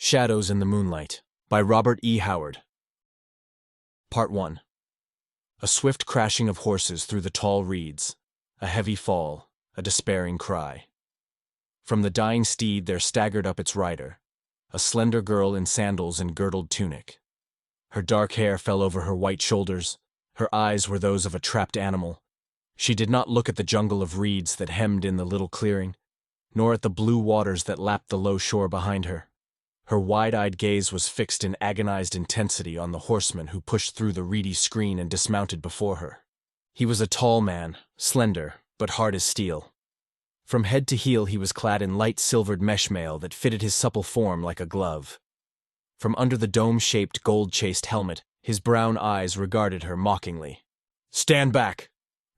Shadows in the Moonlight, by Robert E. Howard. Part 1. A swift crashing of horses through the tall reeds, a heavy fall, a despairing cry. From the dying steed there staggered up its rider, a slender girl in sandals and girdled tunic. Her dark hair fell over her white shoulders, her eyes were those of a trapped animal. She did not look at the jungle of reeds that hemmed in the little clearing, nor at the blue waters that lapped the low shore behind her. Her wide-eyed gaze was fixed in agonized intensity on the horseman who pushed through the reedy screen and dismounted before her. He was a tall man, slender, but hard as steel. From head to heel he was clad in light silvered mesh mail that fitted his supple form like a glove. From under the dome-shaped gold-chased helmet, his brown eyes regarded her mockingly. "Stand back!"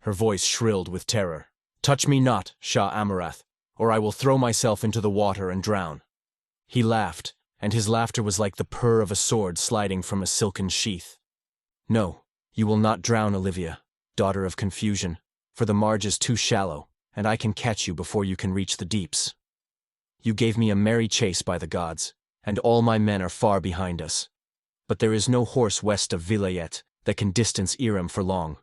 Her voice shrilled with terror. "Touch me not, Shah Amurath, or I will throw myself into the water and drown." He laughed, and his laughter was like the purr of a sword sliding from a silken sheath. "No, you will not drown, Olivia, daughter of confusion, for the marge is too shallow, and I can catch you before you can reach the deeps. You gave me a merry chase by the gods, and all my men are far behind us. But there is no horse west of Vilayet that can distance Iram for long."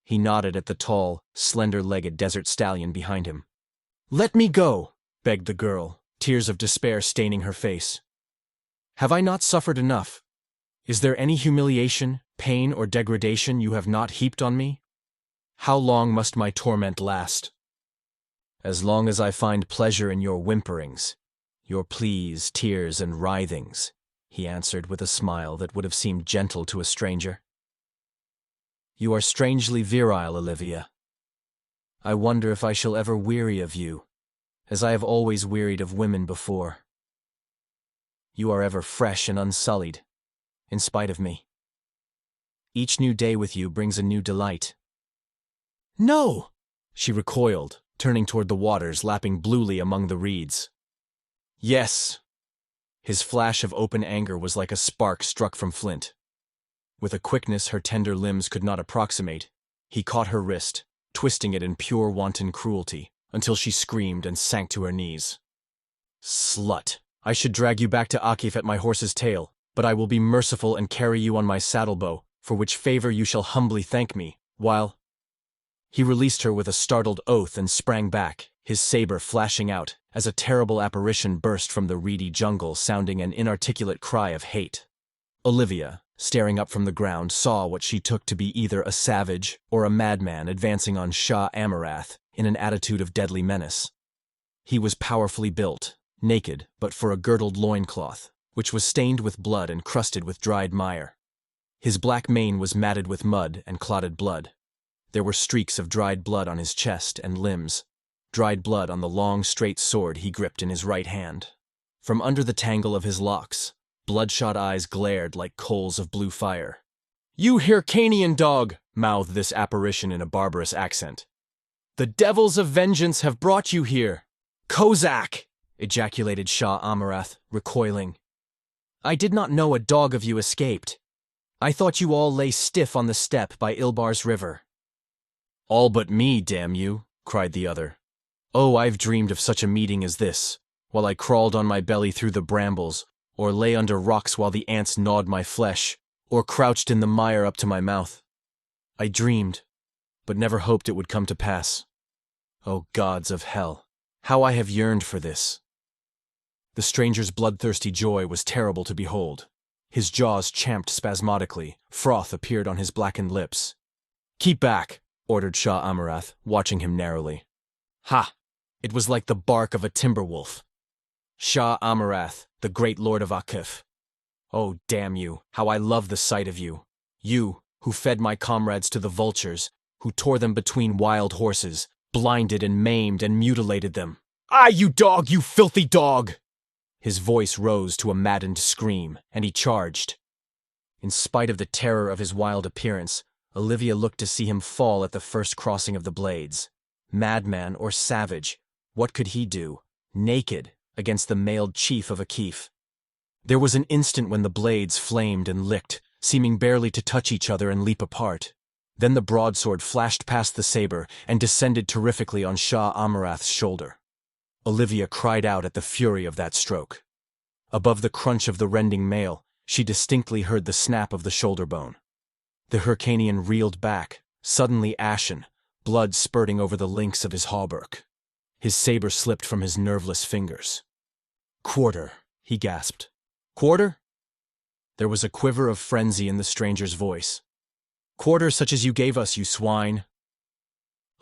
He nodded at the tall, slender-legged desert stallion behind him. "Let me go," begged the girl, tears of despair staining her face. "Have I not suffered enough? Is there any humiliation, pain, or degradation you have not heaped on me? How long must my torment last?" "As long as I find pleasure in your whimperings, your pleas, tears, and writhings," he answered with a smile that would have seemed gentle to a stranger. "You are strangely virile, Olivia. I wonder if I shall ever weary of you, as I have always wearied of women before. You are ever fresh and unsullied, in spite of me. Each new day with you brings a new delight." "No!" she recoiled, turning toward the waters lapping bluely among the reeds. "Yes." His flash of open anger was like a spark struck from flint. With a quickness her tender limbs could not approximate, he caught her wrist, twisting it in pure wanton cruelty, until she screamed and sank to her knees. "Slut! I should drag you back to Akif at my horse's tail, but I will be merciful and carry you on my saddlebow, for which favor you shall humbly thank me, while—" He released her with a startled oath and sprang back, his saber flashing out, as a terrible apparition burst from the reedy jungle sounding an inarticulate cry of hate. Olivia, staring up from the ground, saw what she took to be either a savage or a madman advancing on Shah Amurath in an attitude of deadly menace. He was powerfully built, naked but for a girdled loincloth, which was stained with blood and crusted with dried mire. His black mane was matted with mud and clotted blood. There were streaks of dried blood on his chest and limbs, dried blood on the long, straight sword he gripped in his right hand. From under the tangle of his locks, bloodshot eyes glared like coals of blue fire. "You Hyrcanian dog!" mouthed this apparition in a barbarous accent. "The devils of vengeance have brought you here!" "Kozak!" ejaculated Shah Amurath, recoiling. "I did not know a dog of you escaped. I thought you all lay stiff on the steppe by Ilbar's river." "All but me, damn you!" cried the other. "Oh, I've dreamed of such a meeting as this, while I crawled on my belly through the brambles, or lay under rocks while the ants gnawed my flesh, or crouched in the mire up to my mouth. I dreamed, but never hoped it would come to pass. Oh, gods of hell, how I have yearned for this!" The stranger's bloodthirsty joy was terrible to behold. His jaws champed spasmodically, froth appeared on his blackened lips. "Keep back," ordered Shah Amurath, watching him narrowly. Ha! It was like the bark of a timber wolf. "Shah Amurath, the great lord of Akif. Oh, damn you, how I love the sight of you. You, who fed my comrades to the vultures, who tore them between wild horses, blinded and maimed and mutilated them. Ah, you dog, you filthy dog!" His voice rose to a maddened scream, and he charged. In spite of the terror of his wild appearance, Olivia looked to see him fall at the first crossing of the blades. Madman or savage, what could he do, naked, against the mailed chief of Akif? There was an instant when the blades flamed and licked, seeming barely to touch each other and leap apart. Then the broadsword flashed past the saber and descended terrifically on Shah Amurath's shoulder. Olivia cried out at the fury of that stroke. Above the crunch of the rending mail, she distinctly heard the snap of the shoulder bone. The Hyrcanian reeled back, suddenly ashen, blood spurting over the links of his hauberk. His saber slipped from his nerveless fingers. "Quarter," he gasped. "Quarter?" There was a quiver of frenzy in the stranger's voice. "Quarter such as you gave us, you swine."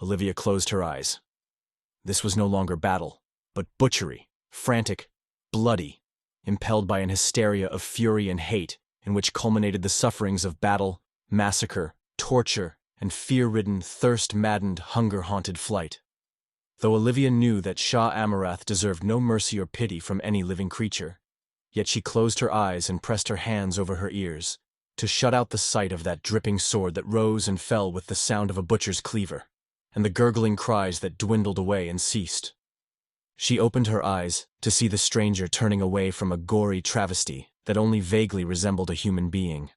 Olivia closed her eyes. This was no longer battle, but butchery, frantic, bloody, impelled by an hysteria of fury and hate in which culminated the sufferings of battle, massacre, torture, and fear-ridden, thirst-maddened, hunger-haunted flight. Though Olivia knew that Shah Amurath deserved no mercy or pity from any living creature, yet she closed her eyes and pressed her hands over her ears, to shut out the sight of that dripping sword that rose and fell with the sound of a butcher's cleaver, and the gurgling cries that dwindled away and ceased. She opened her eyes to see the stranger turning away from a gory travesty that only vaguely resembled a human being.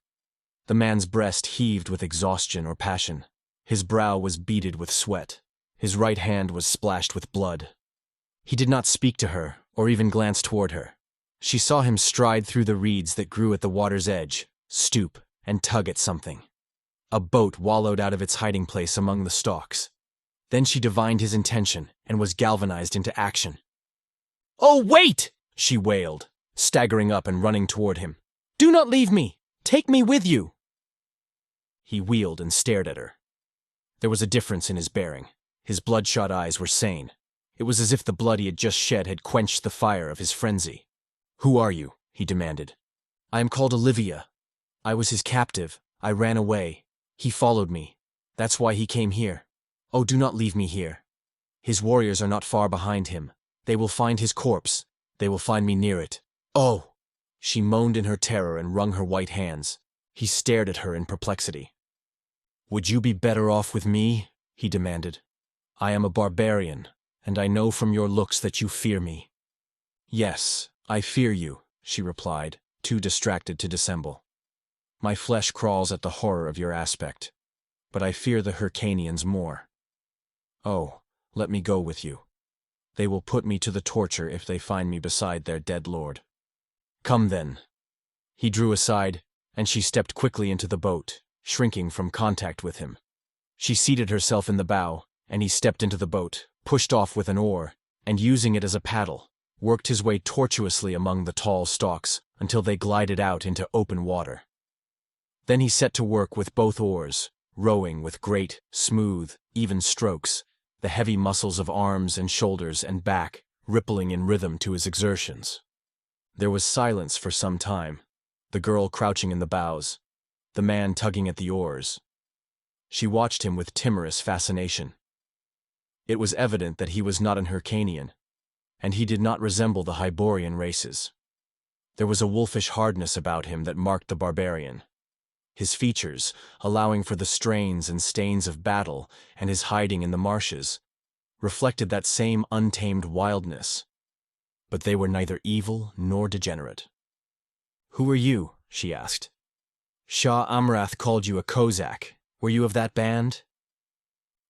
The man's breast heaved with exhaustion or passion. His brow was beaded with sweat. His right hand was splashed with blood. He did not speak to her or even glance toward her. She saw him stride through the reeds that grew at the water's edge, stoop, and tug at something. A boat wallowed out of its hiding place among the stalks. Then she divined his intention and was galvanized into action. "Oh, wait!" she wailed, staggering up and running toward him. "Do not leave me! Take me with you!" He wheeled and stared at her. There was a difference in his bearing. His bloodshot eyes were sane. It was as if the blood he had just shed had quenched the fire of his frenzy. "Who are you?" he demanded. "I am called Olivia. I was his captive. I ran away. He followed me. That's why he came here. Oh, do not leave me here. His warriors are not far behind him. They will find his corpse. They will find me near it. Oh!" She moaned in her terror and wrung her white hands. He stared at her in perplexity. "Would you be better off with me?" he demanded. "I am a barbarian, and I know from your looks that you fear me." "Yes, I fear you," she replied, too distracted to dissemble. "My flesh crawls at the horror of your aspect, but I fear the Hyrcanians more. Oh, let me go with you. They will put me to the torture if they find me beside their dead lord." "Come then." He drew aside, and she stepped quickly into the boat, shrinking from contact with him. She seated herself in the bow, and he stepped into the boat, pushed off with an oar, and using it as a paddle, worked his way tortuously among the tall stalks until they glided out into open water. Then he set to work with both oars, rowing with great, smooth, even strokes, the heavy muscles of arms and shoulders and back rippling in rhythm to his exertions. There was silence for some time, the girl crouching in the bows, the man tugging at the oars. She watched him with timorous fascination. It was evident that he was not an Hyrcanian, and he did not resemble the Hyborian races. There was a wolfish hardness about him that marked the barbarian. His features, allowing for the strains and stains of battle and his hiding in the marshes, reflected that same untamed wildness. But they were neither evil nor degenerate. "Who are you?" she asked. "Shah Amurath called you a Kozak. Were you of that band?"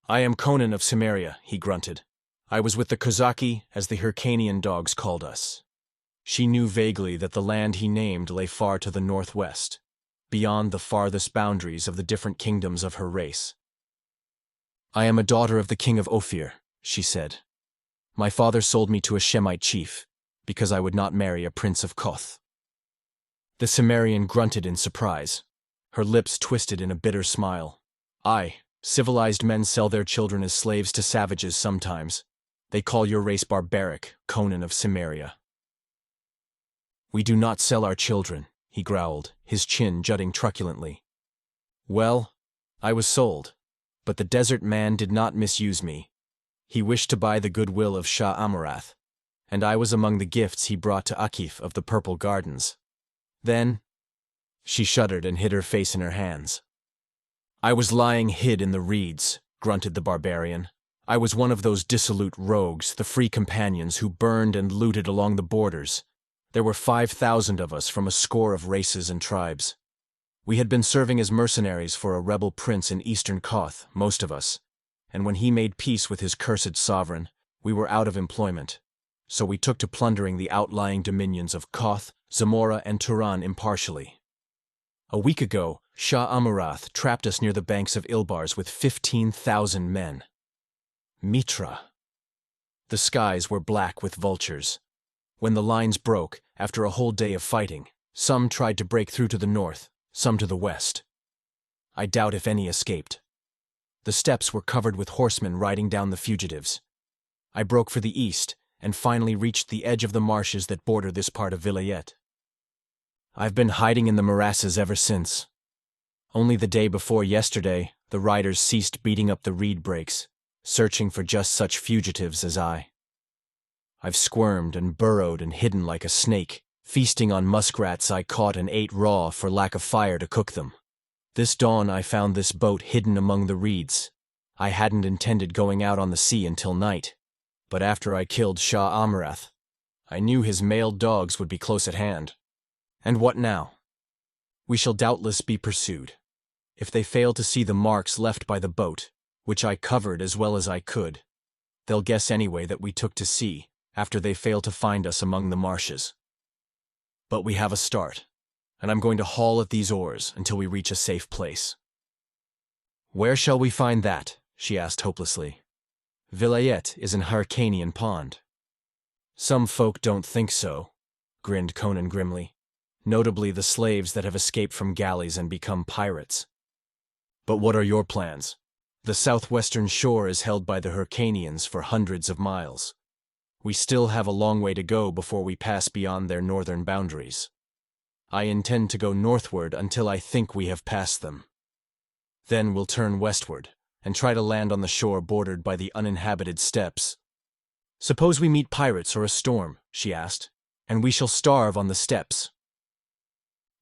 "I am Conan of Cimmeria," he grunted. "I was with the Kozaki, as the Hyrcanian dogs called us." She knew vaguely that the land he named lay far to the northwest, beyond the farthest boundaries of the different kingdoms of her race. "I am a daughter of the king of Ophir," she said. "My father sold me to a Shemite chief, because I would not marry a prince of Koth." The Cimmerian grunted in surprise. Her lips twisted in a bitter smile. "Aye, civilized men sell their children as slaves to savages sometimes. They call your race barbaric, Conan of Cimmeria." "We do not sell our children," he growled, his chin jutting truculently. "Well, I was sold, but the desert man did not misuse me. He wished to buy the goodwill of Shah Amurath, and I was among the gifts he brought to Akif of the Purple Gardens. Then—" She shuddered and hid her face in her hands. "I was lying hid in the reeds," grunted the barbarian. "I was one of those dissolute rogues, the free companions who burned and looted along the borders. There were 5,000 of us from a score of races and tribes. We had been serving as mercenaries for a rebel prince in eastern Koth, most of us, and when he made peace with his cursed sovereign, we were out of employment. so we took to plundering the outlying dominions of Koth, Zamora, and Turan impartially. A week ago, Shah Amurath trapped us near the banks of Ilbars with 15,000 men. Mitra. The skies were black with vultures. When the lines broke, after a whole day of fighting, some tried to break through to the north, some to the west. I doubt if any escaped. The steppes were covered with horsemen riding down the fugitives. I broke for the east, and finally reached the edge of the marshes that border this part of Vilayet. I've been hiding in the morasses ever since. Only the day before yesterday, the riders ceased beating up the reed brakes, searching for just such fugitives as I. I've squirmed and burrowed and hidden like a snake, feasting on muskrats I caught and ate raw for lack of fire to cook them. This dawn I found this boat hidden among the reeds. I hadn't intended going out on the sea until night, but after I killed Shah Amurath, I knew his mailed dogs would be close at hand. And what now? We shall doubtless be pursued. If they fail to see the marks left by the boat, which I covered as well as I could, they'll guess anyway that we took to sea, after they fail to find us among the marshes. But we have a start, and I'm going to haul at these oars until we reach a safe place. Where shall we find that? She asked hopelessly. Vilayet is an Hyrcanian pond. Some folk don't think so, grinned Conan grimly. Notably the slaves that have escaped from galleys and become pirates. But what are your plans? The southwestern shore is held by the Hyrcanians for hundreds of miles. We still have a long way to go before we pass beyond their northern boundaries. I intend to go northward until I think we have passed them. Then we'll turn westward and try to land on the shore bordered by the uninhabited steppes. Suppose we meet pirates or a storm, she asked, and we shall starve on the steppes.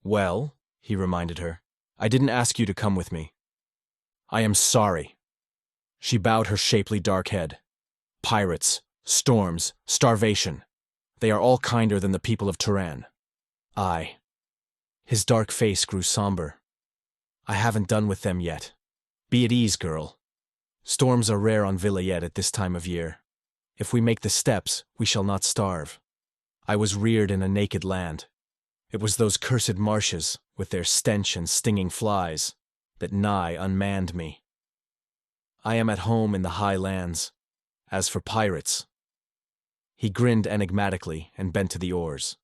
Well, he reminded her, I didn't ask you to come with me. I am sorry. She bowed her shapely dark head. Pirates, storms, starvation. They are all kinder than the people of Turan. His dark face grew somber. I haven't done with them yet. Be at ease, girl. Storms are rare on Vilayet at this time of year. If we make the steppes, we shall not starve. I was reared in a naked land. It was those cursed marshes, with their stench and stinging flies, that nigh unmanned me. I am at home in the high lands. As for pirates... He grinned enigmatically and bent to the oars.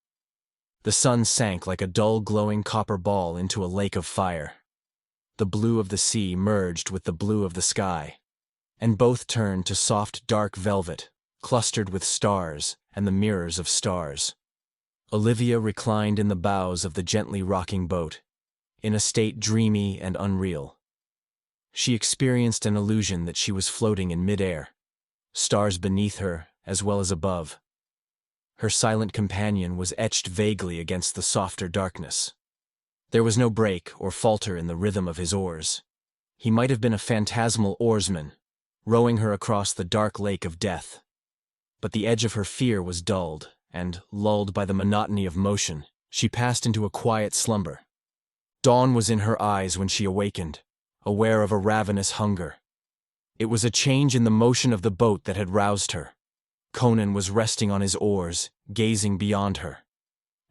The sun sank like a dull glowing copper ball into a lake of fire. The blue of the sea merged with the blue of the sky, and both turned to soft dark velvet, clustered with stars and the mirrors of stars. Olivia reclined in the bows of the gently rocking boat, in a state dreamy and unreal. She experienced an illusion that she was floating in mid-air, stars beneath her as well as above. Her silent companion was etched vaguely against the softer darkness. There was no break or falter in the rhythm of his oars. He might have been a phantasmal oarsman, rowing her across the dark lake of death. But the edge of her fear was dulled, and, lulled by the monotony of motion, she passed into a quiet slumber. Dawn was in her eyes when she awakened, aware of a ravenous hunger. It was a change in the motion of the boat that had roused her. Conan was resting on his oars, gazing beyond her.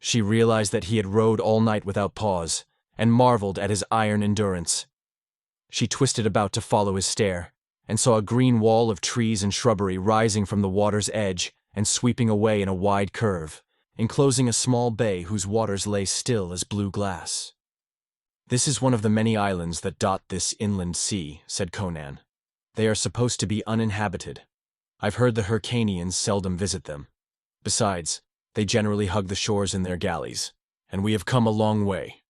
She realized that he had rowed all night without pause, and marveled at his iron endurance. She twisted about to follow his stare, and saw a green wall of trees and shrubbery rising from the water's edge and sweeping away in a wide curve, enclosing a small bay whose waters lay still as blue glass. This is one of the many islands that dot this inland sea, said Conan. They are supposed to be uninhabited. I've heard the Hyrcanians seldom visit them. Besides, they generally hug the shores in their galleys, and we have come a long way.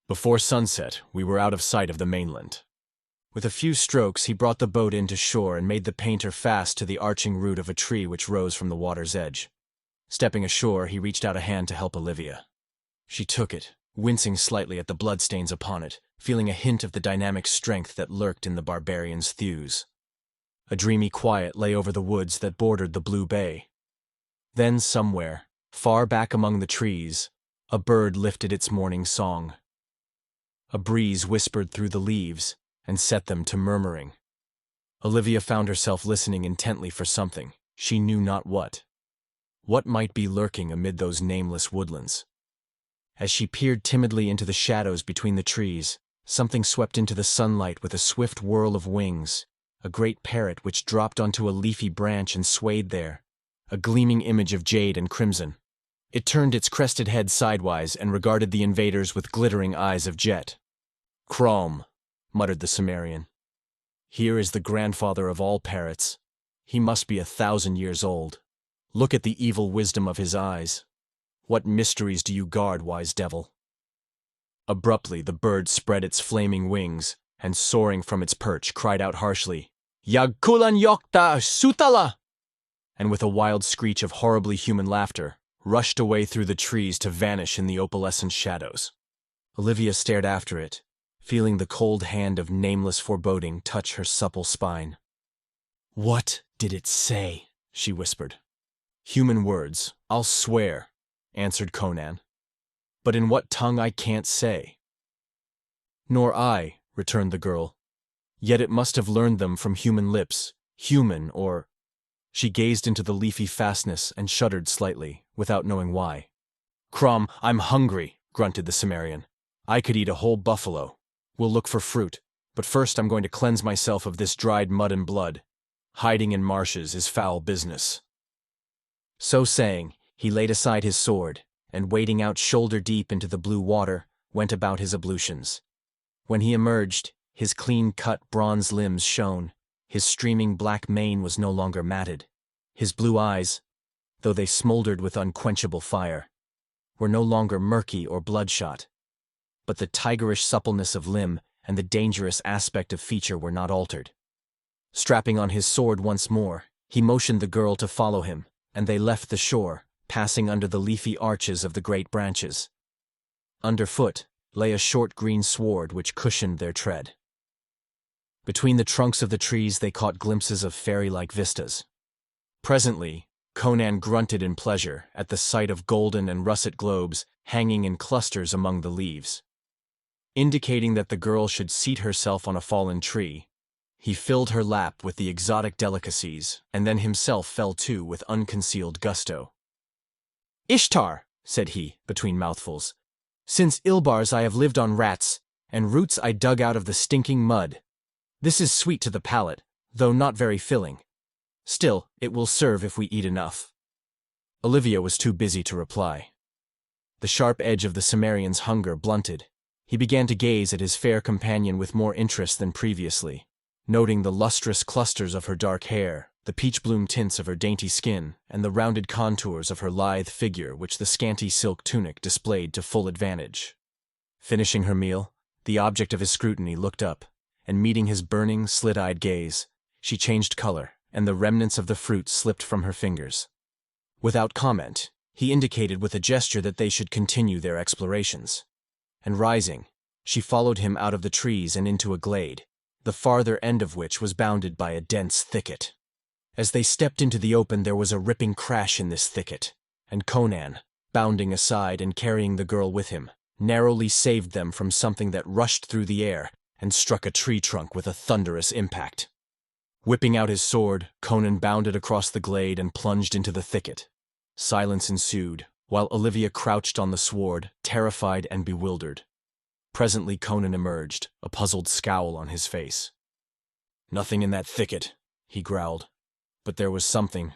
Before sunset, we were out of sight of the mainland. With a few strokes, he brought the boat in to shore and made the painter fast to the arching root of a tree which rose from the water's edge. Stepping ashore, he reached out a hand to help Olivia. She took it, wincing slightly at the bloodstains upon it, feeling a hint of the dynamic strength that lurked in the barbarian's thews. A dreamy quiet lay over the woods that bordered the blue bay. Then somewhere, far back among the trees, a bird lifted its morning song. A breeze whispered through the leaves and set them to murmuring. Olivia found herself listening intently for something, she knew not what. What might be lurking amid those nameless woodlands? As she peered timidly into the shadows between the trees, something swept into the sunlight with a swift whirl of wings, a great parrot which dropped onto a leafy branch and swayed there, a gleaming image of jade and crimson. It turned its crested head sidewise and regarded the invaders with glittering eyes of jet. "Crom," muttered the Cimmerian. "Here is the grandfather of all parrots. He must be 1,000 years old. Look at the evil wisdom of his eyes. What mysteries do you guard, wise devil?" Abruptly, the bird spread its flaming wings, and soaring from its perch, cried out harshly, "Yagkulan yokta sutala!" and with a wild screech of horribly human laughter, rushed away through the trees to vanish in the opalescent shadows. Olivia stared after it, feeling the cold hand of nameless foreboding touch her supple spine. "What did it say?" she whispered. "Human words, I'll swear," answered Conan. "But in what tongue I can't say." "Nor I," returned the girl. "Yet it must have learned them from human lips, human or—" She gazed into the leafy fastness and shuddered slightly, without knowing why. "Crom, I'm hungry," grunted the Cimmerian. "I could eat a whole buffalo. We'll look for fruit, but first I'm going to cleanse myself of this dried mud and blood. Hiding in marshes is foul business." So saying, he laid aside his sword, and wading out shoulder-deep into the blue water, went about his ablutions. When he emerged, his clean-cut bronze limbs shone, his streaming black mane was no longer matted. His blue eyes, though they smoldered with unquenchable fire, were no longer murky or bloodshot. But the tigerish suppleness of limb and the dangerous aspect of feature were not altered. Strapping on his sword once more, he motioned the girl to follow him, and they left the shore, passing under the leafy arches of the great branches. Underfoot lay a short green sward which cushioned their tread. Between the trunks of the trees they caught glimpses of fairy-like vistas. Presently, Conan grunted in pleasure at the sight of golden and russet globes hanging in clusters among the leaves. Indicating that the girl should seat herself on a fallen tree, he filled her lap with the exotic delicacies, and then himself fell to with unconcealed gusto. "Ishtar," said he, between mouthfuls, "since Ilbars I have lived on rats, and roots I dug out of the stinking mud. This is sweet to the palate, though not very filling. Still, it will serve if we eat enough." Olivia was too busy to reply. The sharp edge of the Cimmerian's hunger blunted. He began to gaze at his fair companion with more interest than previously, noting the lustrous clusters of her dark hair, the peach-bloom tints of her dainty skin, and the rounded contours of her lithe figure which the scanty silk tunic displayed to full advantage. Finishing her meal, the object of his scrutiny looked up, and meeting his burning, slit-eyed gaze, she changed color, and the remnants of the fruit slipped from her fingers. Without comment, he indicated with a gesture that they should continue their explorations. And rising, she followed him out of the trees and into a glade, the farther end of which was bounded by a dense thicket. As they stepped into the open, there was a ripping crash in this thicket, and Conan, bounding aside and carrying the girl with him, narrowly saved them from something that rushed through the air and struck a tree trunk with a thunderous impact. Whipping out his sword, Conan bounded across the glade and plunged into the thicket. Silence ensued, while Olivia crouched on the sward, terrified and bewildered. Presently Conan emerged, a puzzled scowl on his face. "Nothing in that thicket," he growled, "but there was something."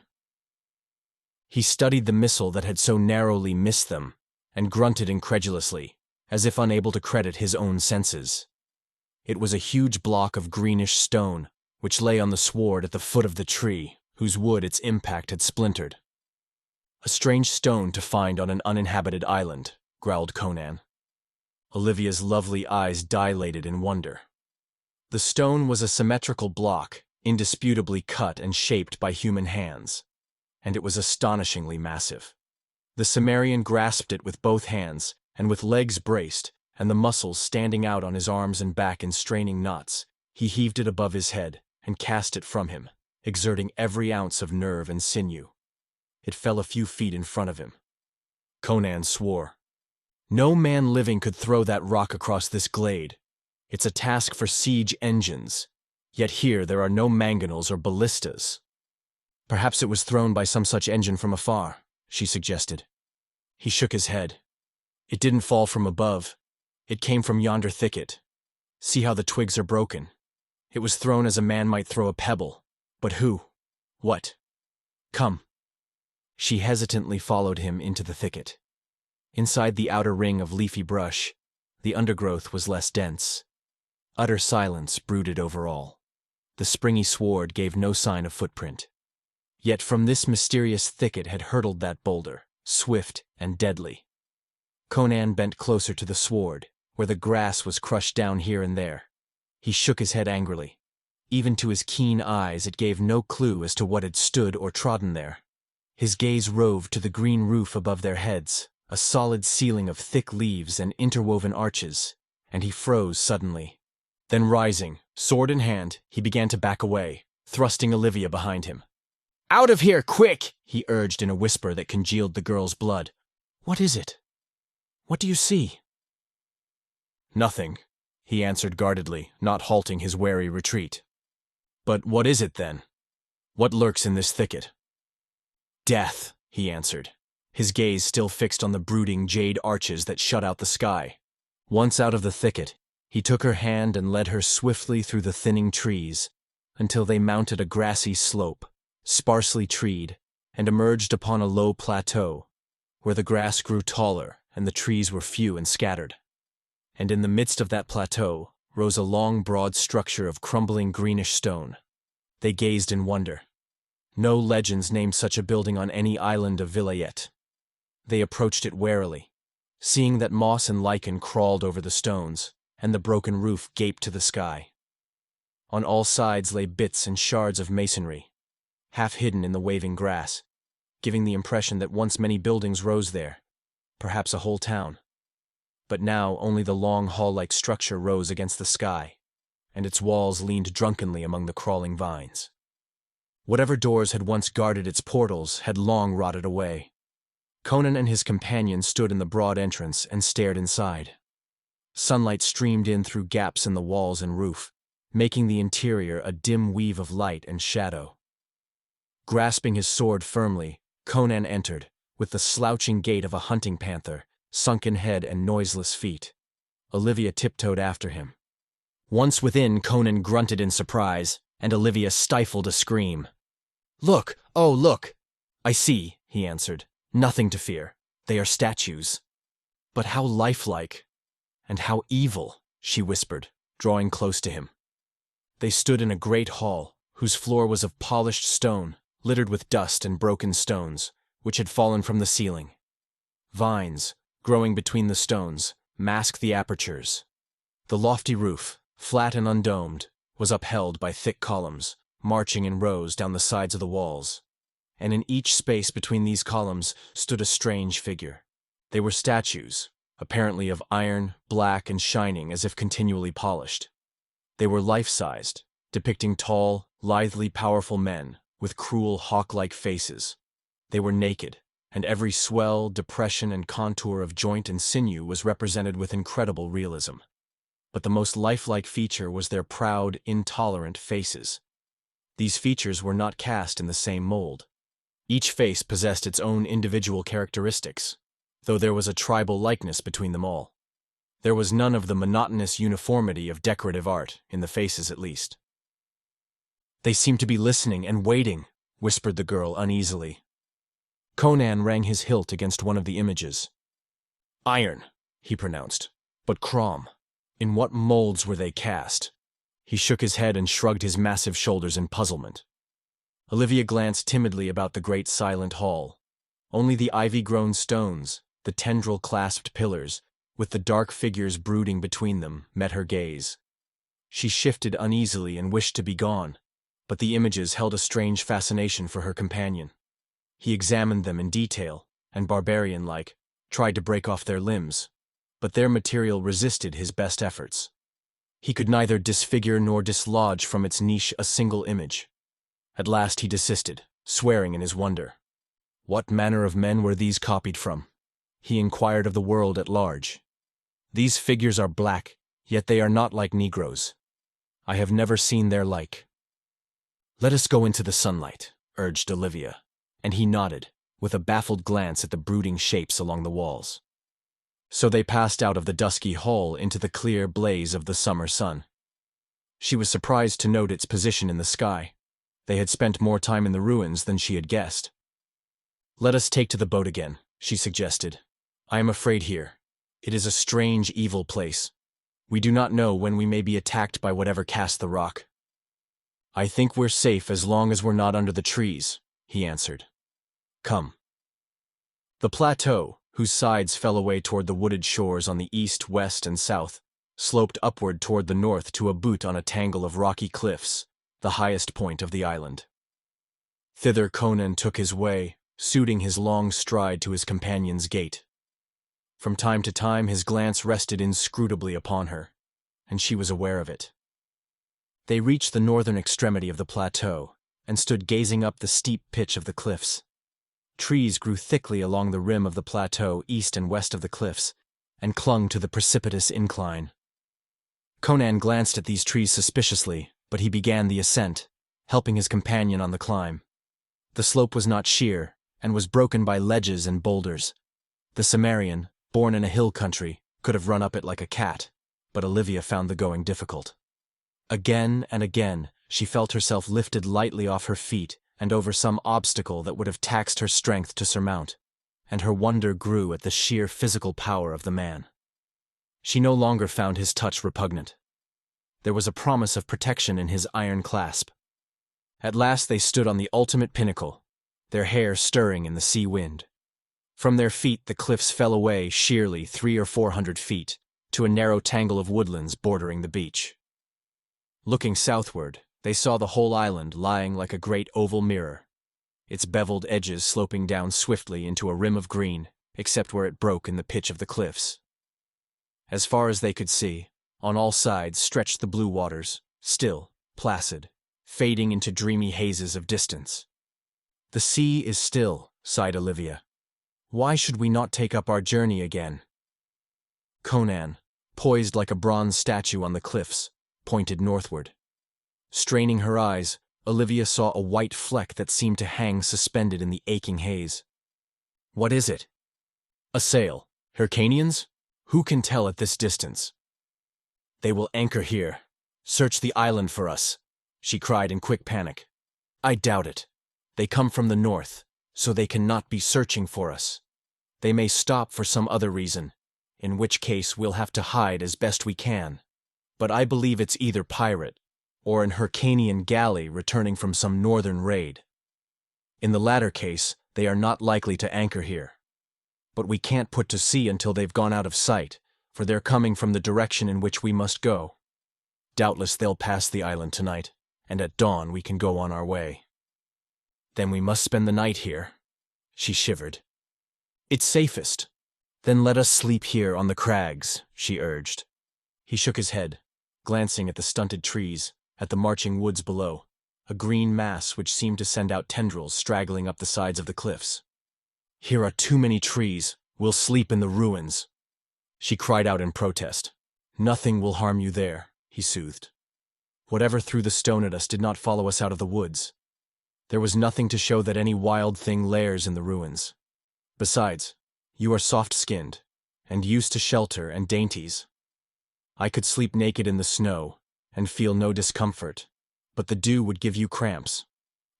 He studied the missile that had so narrowly missed them, and grunted incredulously, as if unable to credit his own senses. It was a huge block of greenish stone, which lay on the sward at the foot of the tree, whose wood its impact had splintered. "A strange stone to find on an uninhabited island," growled Conan. Olivia's lovely eyes dilated in wonder. The stone was a symmetrical block, indisputably cut and shaped by human hands, and it was astonishingly massive. The Cimmerian grasped it with both hands, and with legs braced, and the muscles standing out on his arms and back in straining knots, he heaved it above his head and cast it from him, exerting every ounce of nerve and sinew. It fell a few feet in front of him. Conan swore. "No man living could throw that rock across this glade. It's a task for siege engines. Yet here there are no mangonels or ballistas." "Perhaps it was thrown by some such engine from afar," she suggested. He shook his head. It didn't fall from above. It came from yonder thicket. See how the twigs are broken. It was thrown as a man might throw a pebble. But who? What? Come. She hesitantly followed him into the thicket. Inside the outer ring of leafy brush, the undergrowth was less dense. Utter silence brooded over all. The springy sward gave no sign of footprint. Yet from this mysterious thicket had hurtled that boulder, swift and deadly. Conan bent closer to the sward, where the grass was crushed down here and there. He shook his head angrily. Even to his keen eyes it gave no clue as to what had stood or trodden there. His gaze roved to the green roof above their heads, a solid ceiling of thick leaves and interwoven arches, and he froze suddenly. Then rising, sword in hand, he began to back away, thrusting Olivia behind him. "Out of here, quick!" he urged in a whisper that congealed the girl's blood. "What is it? What do you see?" "Nothing," he answered guardedly, not halting his wary retreat. "But what is it, then? What lurks in this thicket?" "Death," he answered, his gaze still fixed on the brooding jade arches that shut out the sky. Once out of the thicket, he took her hand and led her swiftly through the thinning trees, until they mounted a grassy slope, sparsely treed, and emerged upon a low plateau, where the grass grew taller and the trees were few and scattered. And in the midst of that plateau rose a long, broad structure of crumbling greenish stone. They gazed in wonder. No legends named such a building on any island of Vilayet. They approached it warily, seeing that moss and lichen crawled over the stones, and the broken roof gaped to the sky. On all sides lay bits and shards of masonry, half hidden in the waving grass, giving the impression that once many buildings rose there, perhaps a whole town. But now only the long hall-like structure rose against the sky, and its walls leaned drunkenly among the crawling vines. Whatever doors had once guarded its portals had long rotted away. Conan and his companion stood in the broad entrance and stared inside. Sunlight streamed in through gaps in the walls and roof, making the interior a dim weave of light and shadow. Grasping his sword firmly, Conan entered, with the slouching gait of a hunting panther, sunken head and noiseless feet. Olivia tiptoed after him. Once within, Conan grunted in surprise, and Olivia stifled a scream. "Look! Oh, look!" "I see," he answered. "Nothing to fear. They are statues." "But how lifelike, and how evil," she whispered, drawing close to him. They stood in a great hall, whose floor was of polished stone, littered with dust and broken stones, which had fallen from the ceiling. Vines, growing between the stones, masked the apertures. The lofty roof, flat and undomed, was upheld by thick columns, marching in rows down the sides of the walls. And in each space between these columns stood a strange figure. They were statues, apparently of iron, black and shining as if continually polished. They were life-sized, depicting tall, lithely powerful men with cruel hawk-like faces. They were naked, and every swell, depression, and contour of joint and sinew was represented with incredible realism. But the most lifelike feature was their proud, intolerant faces. These features were not cast in the same mold. Each face possessed its own individual characteristics, though there was a tribal likeness between them all. There was none of the monotonous uniformity of decorative art, in the faces at least. "They seem to be listening and waiting," whispered the girl uneasily. Conan rang his hilt against one of the images. "Iron," he pronounced, "but crom. In what molds were they cast?" He shook his head and shrugged his massive shoulders in puzzlement. Olivia glanced timidly about the great silent hall. Only the ivy-grown stones, the tendril-clasped pillars, with the dark figures brooding between them, met her gaze. She shifted uneasily and wished to be gone, but the images held a strange fascination for her companion. He examined them in detail, and barbarian-like, tried to break off their limbs, but their material resisted his best efforts. He could neither disfigure nor dislodge from its niche a single image. At last he desisted, swearing in his wonder. What manner of men were these copied from? He inquired of the world at large. "These figures are black, yet they are not like Negroes. I have never seen their like." "Let us go into the sunlight," urged Olivia, and he nodded, with a baffled glance at the brooding shapes along the walls. So they passed out of the dusky hall into the clear blaze of the summer sun. She was surprised to note its position in the sky. They had spent more time in the ruins than she had guessed. "Let us take to the boat again," she suggested. "I am afraid here. It is a strange, evil place. We do not know when we may be attacked by whatever cast the rock." "I think we're safe as long as we're not under the trees," he answered. "Come." The plateau, whose sides fell away toward the wooded shores on the east, west, and south, sloped upward toward the north to a butte on a tangle of rocky cliffs, the highest point of the island. Thither Conan took his way, suiting his long stride to his companion's gait. From time to time his glance rested inscrutably upon her, and she was aware of it. They reached the northern extremity of the plateau, and stood gazing up the steep pitch of the cliffs. Trees grew thickly along the rim of the plateau east and west of the cliffs, and clung to the precipitous incline. Conan glanced at these trees suspiciously, but he began the ascent, helping his companion on the climb. The slope was not sheer, and was broken by ledges and boulders. The Cimmerian, born in a hill country, could have run up it like a cat, but Olivia found the going difficult. Again and again, she felt herself lifted lightly off her feet and over some obstacle that would have taxed her strength to surmount, and her wonder grew at the sheer physical power of the man. She no longer found his touch repugnant. There was a promise of protection in his iron clasp. At last they stood on the ultimate pinnacle, their hair stirring in the sea wind. From their feet the cliffs fell away sheerly 300 or 400 feet, to a narrow tangle of woodlands bordering the beach. Looking southward, they saw the whole island lying like a great oval mirror, its beveled edges sloping down swiftly into a rim of green, except where it broke in the pitch of the cliffs. As far as they could see, on all sides stretched the blue waters, still, placid, fading into dreamy hazes of distance. "The sea is still," sighed Olivia. "Why should we not take up our journey again?" Conan, poised like a bronze statue on the cliffs, pointed northward. Straining her eyes, Olivia saw a white fleck that seemed to hang suspended in the aching haze. "What is it?" "A sail. Hyrcanians? Who can tell at this distance?" "They will anchor here. Search the island for us," she cried in quick panic. "I doubt it. They come from the north, so they cannot be searching for us. They may stop for some other reason, in which case we'll have to hide as best we can. But I believe it's either pirate, or an Hyrcanian galley returning from some northern raid. In the latter case, they are not likely to anchor here. But we can't put to sea until they've gone out of sight, for they're coming from the direction in which we must go. Doubtless they'll pass the island tonight, and at dawn we can go on our way." "Then we must spend the night here." She shivered. "It's safest. Then let us sleep here on the crags," she urged. He shook his head, glancing at the stunted trees, at the marching woods below, a green mass which seemed to send out tendrils straggling up the sides of the cliffs. "Here are too many trees. We'll sleep in the ruins." She cried out in protest. "Nothing will harm you there," he soothed. "Whatever threw the stone at us did not follow us out of the woods. There was nothing to show that any wild thing lairs in the ruins. Besides, you are soft-skinned, and used to shelter and dainties. I could sleep naked in the snow, and feel no discomfort, but the dew would give you cramps,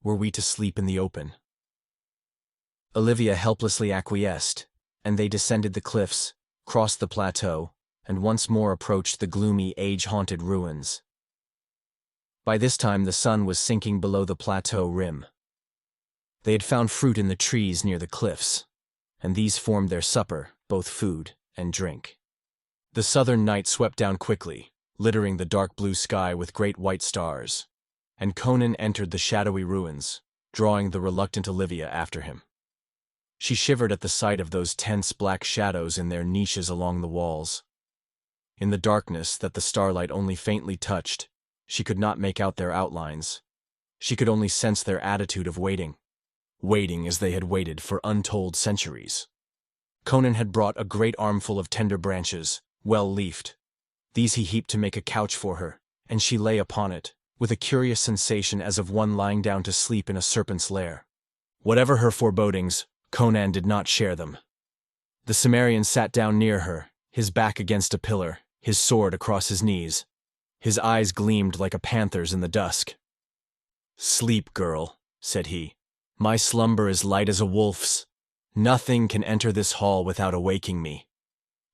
were we to sleep in the open." Olivia helplessly acquiesced, and they descended the cliffs, crossed the plateau, and once more approached the gloomy, age-haunted ruins. By this time the sun was sinking below the plateau rim. They had found fruit in the trees near the cliffs, and these formed their supper, both food and drink. The southern night swept down quickly, littering the dark blue sky with great white stars, and Conan entered the shadowy ruins, drawing the reluctant Olivia after him. She shivered at the sight of those tense black shadows in their niches along the walls. In the darkness that the starlight only faintly touched, she could not make out their outlines. She could only sense their attitude of waiting as they had waited for untold centuries. Conan had brought a great armful of tender branches, well leafed. These he heaped to make a couch for her, and she lay upon it, with a curious sensation as of one lying down to sleep in a serpent's lair. Whatever her forebodings, Conan did not share them. The Cimmerian sat down near her, his back against a pillar, his sword across his knees. His eyes gleamed like a panther's in the dusk. "Sleep, girl," said he. "My slumber is light as a wolf's. Nothing can enter this hall without awaking me."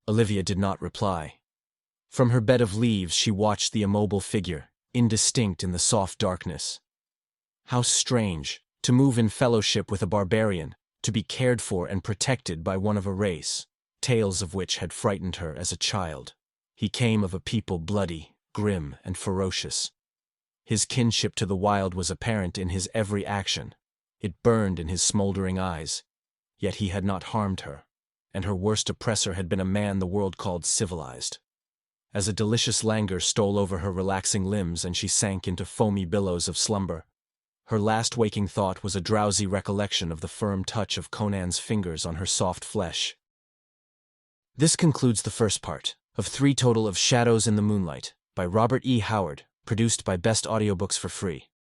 Olivia did not reply. From her bed of leaves she watched the immobile figure, indistinct in the soft darkness. How strange, to move in fellowship with a barbarian, to be cared for and protected by one of a race, tales of which had frightened her as a child. He came of a people bloody, grim, and ferocious. His kinship to the wild was apparent in his every action. It burned in his smoldering eyes. Yet he had not harmed her, and her worst oppressor had been a man the world called civilized. As a delicious languor stole over her relaxing limbs and she sank into foamy billows of slumber, her last waking thought was a drowsy recollection of the firm touch of Conan's fingers on her soft flesh. This concludes the first part of 3 total of Shadows in the Moonlight by Robert E. Howard, produced by Best Audiobooks for free.